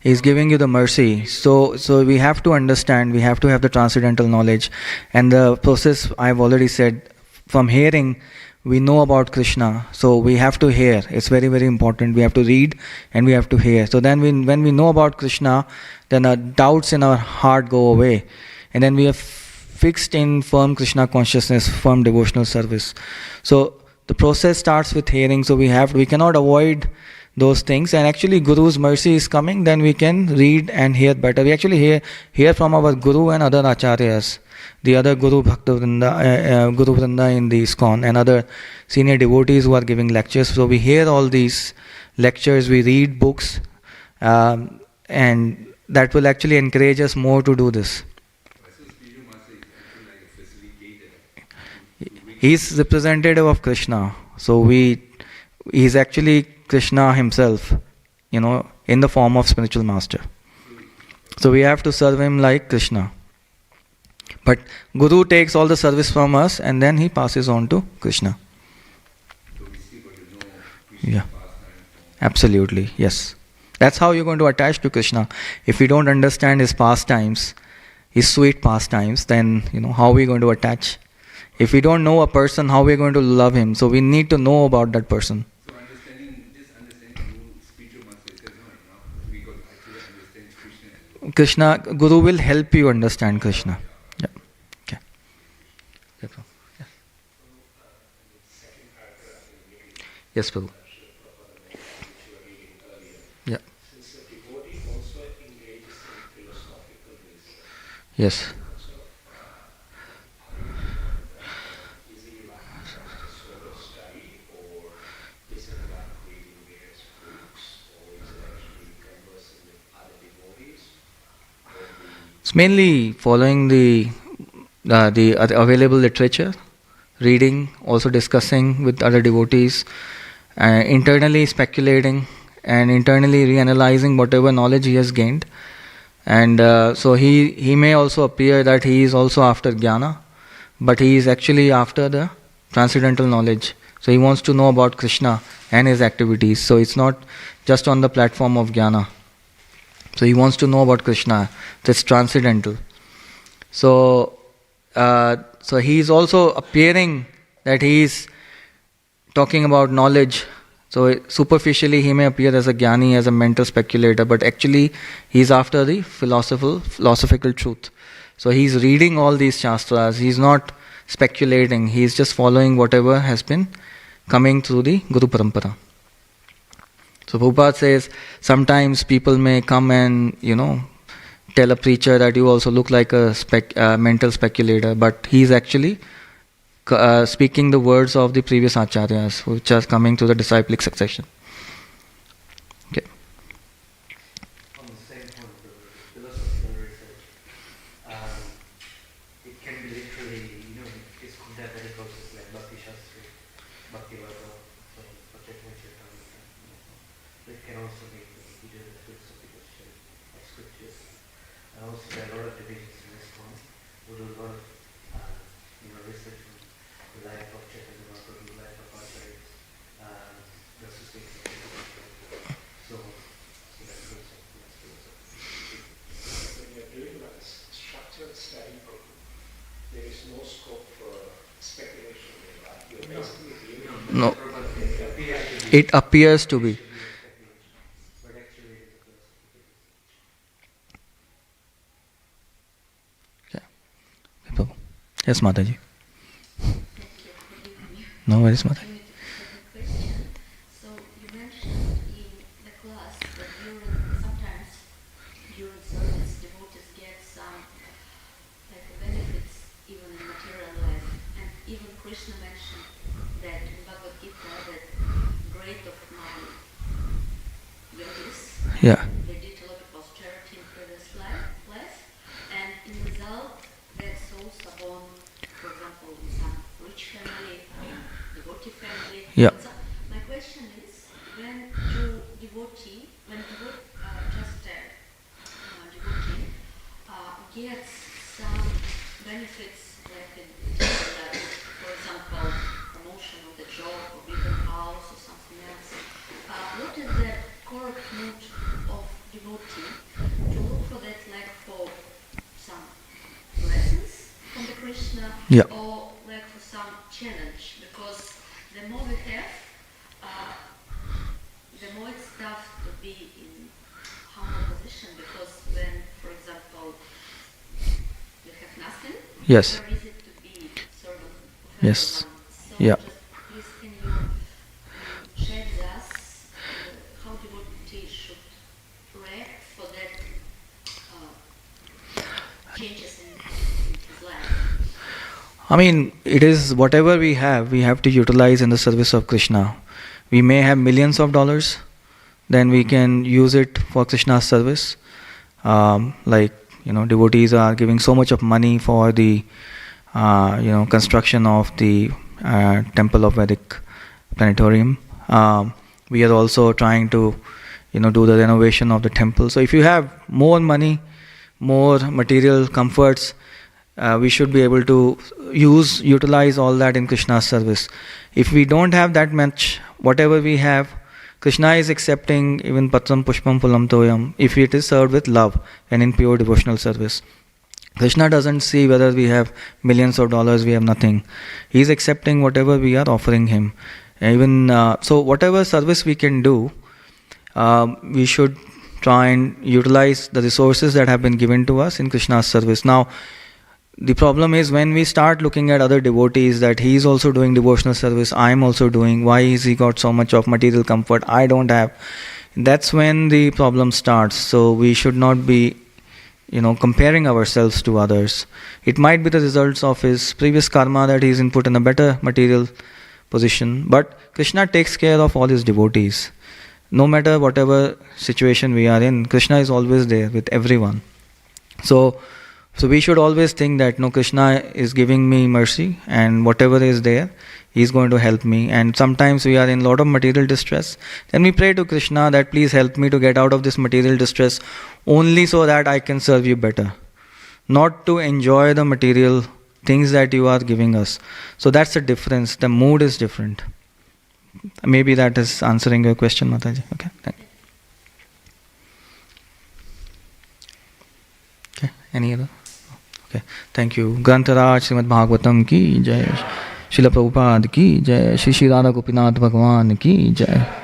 [SPEAKER 1] He is giving you the mercy. So we have to understand, we have to have the transcendental knowledge. And the process, I have already said, from hearing, we know about Krishna. So we have to hear. It's very, very important. We have to read and we have to hear. So then when we know about Krishna, then our doubts in our heart go away. And then we are fixed in firm Krishna consciousness, firm devotional service. So the process starts with hearing. So we cannot avoid those things. And actually Guru's mercy is coming, then we can read and hear better. We actually hear from our Guru and other Acharyas, the other Guru Bhakta Vrinda, Guru Vrinda in the ISKCON and other senior devotees who are giving lectures. So we hear all these lectures, we read books, and that will actually encourage us more to do this.
[SPEAKER 2] So spiritual master is actually like a facilitator.
[SPEAKER 1] He is representative of Krishna. So he is actually Krishna himself, in the form of spiritual master. So we have to serve him like Krishna. But Guru takes all the service from us and then he passes on to Krishna.
[SPEAKER 2] So we still got to know Krishna
[SPEAKER 1] Yeah.
[SPEAKER 2] pastime from
[SPEAKER 1] Absolutely, yes. That's how you're going to attach to Krishna. If we don't understand his pastimes, his sweet pastimes, then how are we going to attach? If we don't know a person, how are we going to love him? So we need to know about that person.
[SPEAKER 2] So understanding Guru, spiritual master says no, we got to actually understand Krishna as well.
[SPEAKER 1] Krishna, Guru will help you understand Krishna. Yeah. Okay.
[SPEAKER 3] So, the second paragraph in the beginning,
[SPEAKER 1] Yes, Prabhu.
[SPEAKER 3] Srila Prabhupada mentioned, which you were reading earlier.
[SPEAKER 1] Yeah.
[SPEAKER 3] Since the devotee also engages in philosophical research,
[SPEAKER 1] Yes.
[SPEAKER 3] so how do you define that? Is he like just a solo study, or is it like reading various books, or is it actually conversing with other devotees, or
[SPEAKER 1] It's mainly following the available literature, reading, also discussing with other devotees, internally speculating, and internally reanalyzing whatever knowledge he has gained. And so he may also appear that he is also after jnana, but he is actually after the transcendental knowledge. So he wants to know about Krishna and his activities. So it's not just on the platform of jnana. So he wants to know about Krishna. That's transcendental. So so he is also appearing that he is talking about knowledge. So superficially he may appear as a jnani, as a mental speculator, but actually he is after the philosophical truth. So he is reading all these shastras. He is not speculating. He is just following whatever has been coming through the Guru Parampara. So Prabhupada says sometimes people may come and tell a preacher that you also look like a mental speculator, but he is actually speaking the words of the previous acharyas, which are coming to the disciplic succession. Okay.
[SPEAKER 5] On the same point, the philosophical research, it can be literally, it's that very process like Bhakti Shastri, Bhakti Vata, so it can also be either the philosophical study of scriptures. And also there are a lot of divisions in this point. We do a lot of research on the life of Chaitanya Mahaprabhu, the life of Acharyas, the association of the so that's philosophy.
[SPEAKER 3] when you're doing like a structured study program, there is no scope for speculation there, right? You're basically dealing
[SPEAKER 1] No, it appears to be.
[SPEAKER 5] But actually it is a philosophical.
[SPEAKER 1] Okay. Prabhu. Yes, Mataji.
[SPEAKER 4] Thank you for giving me
[SPEAKER 1] No worries, Mataji.
[SPEAKER 4] opportunity to ask a question. So you mentioned in the class that sometimes during service devotees get some like benefits even in material life, and even Krishna mentioned that in Bhagavad Gita that great of my yogis,
[SPEAKER 1] Yeah.
[SPEAKER 4] they did a lot of austerity in previous life, and in result their souls are born, for example, in some rich family, devotee family.
[SPEAKER 1] Yeah.
[SPEAKER 4] So my question is, when devotee gets some benefits like in material life, for example, promotion of the job or bigger house or something else, what is the correct mood of devotee to look for that like for some lessons from the Krishna
[SPEAKER 1] Yeah.
[SPEAKER 4] or like for some challenge? Because the more we have, the more it's tough to be in humble position, because when, for example, you have nothing,
[SPEAKER 1] Yes.
[SPEAKER 4] it's very easy to be servant of
[SPEAKER 1] Yes.
[SPEAKER 4] everyone. So
[SPEAKER 1] Yeah.
[SPEAKER 4] just please can you share with us how devotee should react for that changes in his life?
[SPEAKER 1] I mean, it is whatever we have to utilize in the service of Krishna. We may have millions of dollars, then we can use it for Krishna's service. Devotees are giving so much of money for the, construction of the temple of Vedic planetarium. We are also trying to, do the renovation of the temple. So if you have more money, more material comforts, we should be able to utilize all that in Krishna's service. If we don't have that much, whatever we have, Krishna is accepting even patram pushpam phulam toyam if it is served with love and in pure devotional service. Krishna doesn't see whether we have millions of dollars, we have nothing. He is accepting whatever we are offering him. Even so, whatever service we can do, we should try and utilize the resources that have been given to us in Krishna's service. Now, the problem is when we start looking at other devotees that he is also doing devotional service, I am also doing, why is he got so much of material comfort, I don't have. That's when the problem starts. So we should not be comparing ourselves to others. It might be the results of his previous karma that he is put in a better material position, but Krishna takes care of all his devotees. No matter whatever situation we are in, Krishna is always there with everyone. So we should always think that no, Krishna is giving me mercy, and whatever is there, he is going to help me. And sometimes we are in a lot of material distress, then we pray to Krishna that please help me to get out of this material distress only so that I can serve you better, not to enjoy the material things that you are giving us. So that's the difference. The mood is different. Maybe that is answering your question, Mataji. Okay, thank you. Okay, any other? Okay, thank you. Grantaraj Srimad Bhagavatam ki jai. Srila Prabhupada ki jai. Shri Shri Radha Gopinath Bhagwan ki jai.